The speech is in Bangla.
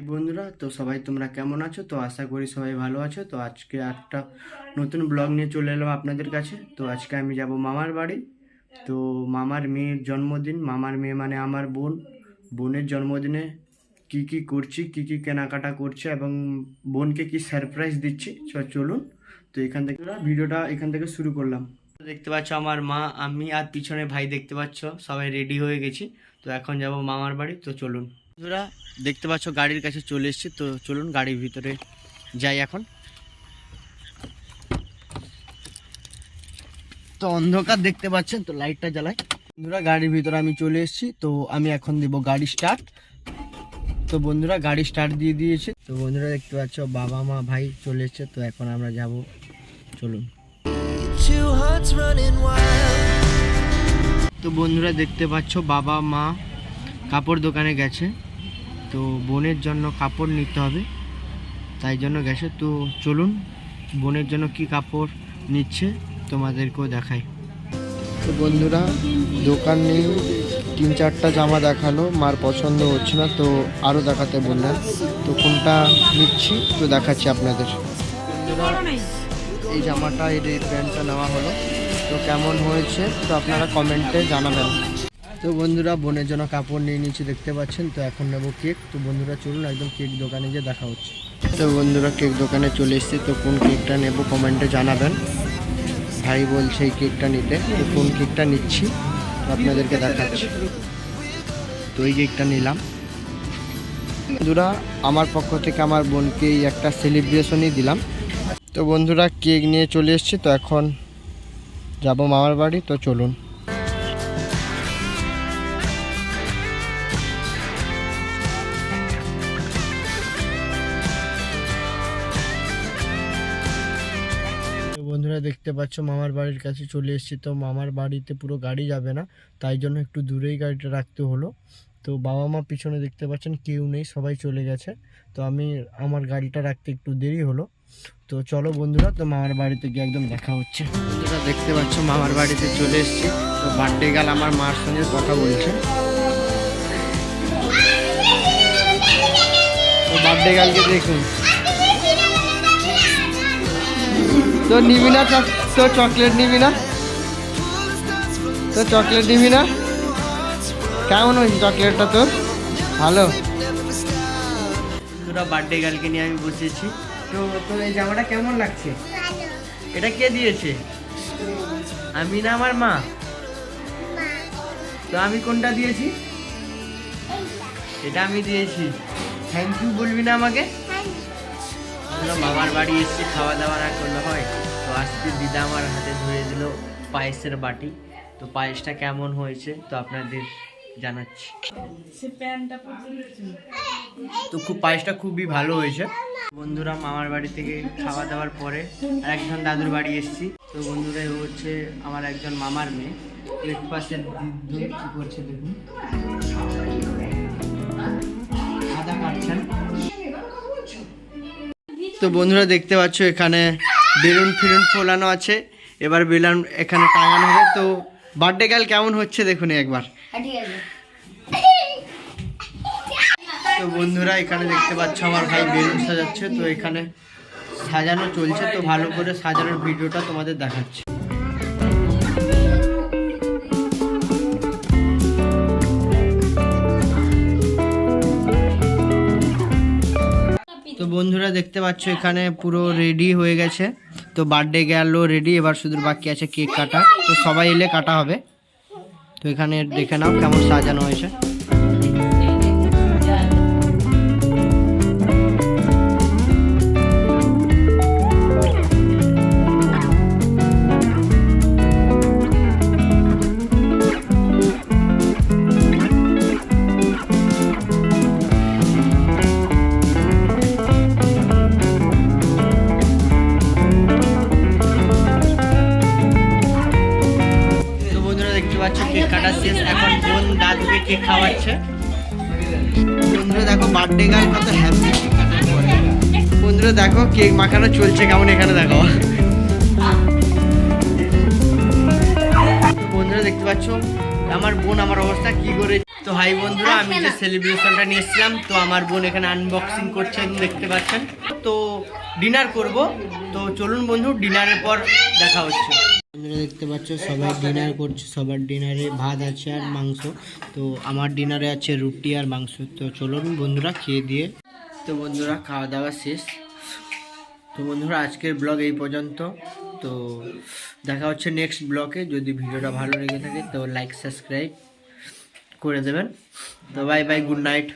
বন্ধুরা, তো সবাই তোমরা কেমন আছো? তো আশা করি সবাই ভালো আছো। তো আজকে একটা নতুন ব্লগ নিয়ে চলে এলাম আপনাদের কাছে। তো আজকে আমি যাব মামার বাড়ি। তো মামার মেয়ের জন্মদিন, মামার মেয়ে মানে আমার বোনের জন্মদিনে কি কি করছি, কি কি কেনাকাটা করছে এবং বোনকে কি সারপ্রাইজ দিচ্ছি, চলুন। তো ভিডিওটা এখান থেকে শুরু করলাম। দেখতে পাচ্ছ আমার মা, আমি আর পিছনে ভাই দেখতে পাচ্ছ, সবাই রেডি হয়ে গেছি। তো এখন যাব মামার বাড়ি। তো চলুন বন্ধুরা, দেখতে পাচ্ছ গাড়ির কাছে চলে এসেছি। তো চলুন গাড়ির ভিতরে যাই এখন। তো অন্ধকার দেখতে পাচ্ছেন, তো লাইটটা জ্বালাই। বন্ধুরা গাড়ির ভিতরে আমি চলে এসেছি। তো আমি এখন দেবো গাড়ি স্টার্ট। তো বন্ধুরা গাড়ি স্টার্ট দিয়ে দিয়েছে। তো বন্ধুরা দেখতে পাচ্ছ বাবা মা ভাই চলে এসেছে। তো এখন আমরা যাব, চলুন। তো বন্ধুরা দেখতে পাচ্ছ বাবা মা কাপড় দোকানে গেছে। তো বোনের জন্য কাপড় নিতে হবে, তাই জন্য গেছে। তো চলুন বোনের জন্য কি কাপড় নিচ্ছে তোমাদেরকেও দেখাই। তো বন্ধুরা দোকান নিয়ে 3-4টা জামা দেখালো, মার পছন্দ হচ্ছে না, তো আরও দেখাতে বললেন। তো কোনটা নিচ্ছি তো দেখাচ্ছি আপনাদের। বন্ধুরা এই জামাটা, এই প্যান্টটা নেওয়া হলো। তো কেমন হয়েছে তো আপনারা কমেন্টে জানাবেন। তো বন্ধুরা বোনের জন্য কাপড় নিয়ে নিচ্ছি, দেখতে পাচ্ছেন। তো এখন নেবো কেক। তো বন্ধুরা চলুন একদম কেক দোকানে গিয়ে দেখা হচ্ছে। তো বন্ধুরা কেক দোকানে চলে এসেছি। তো কোন কেকটা নেব কমেন্টে জানাবেন। ভাই বলছে এই কেকটা নিতে, তো কোন কেকটা নিচ্ছি তো আপনাদেরকে দেখাচ্ছি। তো এই কেকটা নিলাম। বন্ধুরা আমার পক্ষ থেকে আমার বোনকে এই একটা সেলিব্রেশনই দিলাম। তো বন্ধুরা কেক নিয়ে চলে এসেছি। তো এখন যাব মামার বাড়ি। তো চলুন। বন্ধুরা দেখতে পাচ্ছ মামার বাড়ির কাছে চলে এসেছি। তো মামার বাড়িতে পুরো গাড়ি যাবে না, তাই জন্য একটু দূরেই গাড়িটা রাখতে হলো। তো বাবা মা পিছনে দেখতে পাচ্ছেন কেউ নেই, সবাই চলে গেছে। তো আমার গাড়িটা রাখতে একটু দেরি হলো। তো চলো বন্ধুরা, তো মামার বাড়িতে গিয়ে একদম দেখা হচ্ছে। বন্ধুরা দেখতে পাচ্ছ মামার বাড়িতে চলে এসেছি। তো বার্থডে গার্ল আমার মার সঙ্গে কথা বলছে। তো বার্থডে গার্লকে দেখুন। তো নিবি না তো চকলেট নিবি না? তো চকলেট নিবি না? কেমন হয়েছে চকলেটটা তোর? ভালো। দুটো বার্থডে গার্লকে নিয়ে আমি বসেছি। তো তোর এই জামাটা কেমন লাগছে? এটা কে দিয়েছে? আমি না আমার মা? তো আমি কোনটা দিয়েছি? এটা আমি দিয়েছি। থ্যাংক ইউ বলবি না আমাকে? মামার বাড়ি এসেছি, খাওয়া দাওয়া না করলে হয়। তো আজকে দিদা আমার হাতে ধরে দিল পায়েসের বাটি। তো পায়েসটা কেমন হয়েছে তো আপনাদের জানাচ্ছি। তো পায়েসটা খুবই ভালো হয়েছে। বন্ধুরা মামার বাড়ি থেকে খাওয়া দাওয়ার পরে একজন দাদুর বাড়ি এসেছি। তো বন্ধুরা হচ্ছে আমার একজন মামার মেয়ে। এক পাশে দিদি কি করছে দেখুন, আদা কাটছেন। তো বন্ধুরা দেখতে পাচ্ছ এখানে বেলুন ফোলানো আছে, এবার বেলুন এখানে টাঙানো হবে। তো বার্থডে গার্ল কেমন হচ্ছে দেখুন একবার। তো বন্ধুরা এখানে দেখতে পাচ্ছ আমার ভাই বেলুন সাজাচ্ছে। তো এখানে সাজানো চলছে, তো ভালো করে সাজানোর ভিডিওটা তোমাদের দেখাচ্ছি। তো বন্ধুরা দেখতে পাচ্ছ এখানে পুরো রেডি হয়ে গেছে। তো বার্থডে গার্লও রেডি, এবার শুধু বাকি আছে কেক কাটা। তো সবাই এলে কাটা হবে। তো এখানে দেখে নাও কেমন সাজানো হয়েছে। কেক কাটা শেষ, এখন বোন দাদুকে কেক খাওয়াচ্ছে। বন্ধুরা দেখো বার্থডে গার্ল কত হ্যাপি। বন্ধুরা দেখো কেক মাখানো চলছে কেমন, এখানে দেখো। বন্ধুরা দেখতে পাচ্ছ আমার বোন আমার অবস্থা কি করে। তো তো হাই বন্ধুরা, আমি যে সেলিব্রেশনটা নিয়ে এসেছিলাম, তো আমার বোন এখানে আনবক্সিং করছে, দেখতে পাচ্ছেন। তো ডিনার করব, তো চলুন বন্ধু, ডিনারের পর দেখা হচ্ছে। বন্ধুরা দেখতে পাচ্ছ সবাই ডিনার করছে, সবার ডিনারে ভাত আছে আর মাংস। তো আমার ডিনারে আছে রুটি আর মাংস। তো চলুন বন্ধুরা খেয়ে দিয়ে। তো বন্ধুরা খাওয়া দাওয়া শেষ। তো বন্ধুরা আজকের ব্লগ এই পর্যন্ত। তো দেখা হচ্ছে নেক্সট ব্লগে। যদি ভিডিওটা ভালো লেগে থাকে তো লাইক সাবস্ক্রাইব করে দেবেন। তো বাই বাই, গুড নাইট।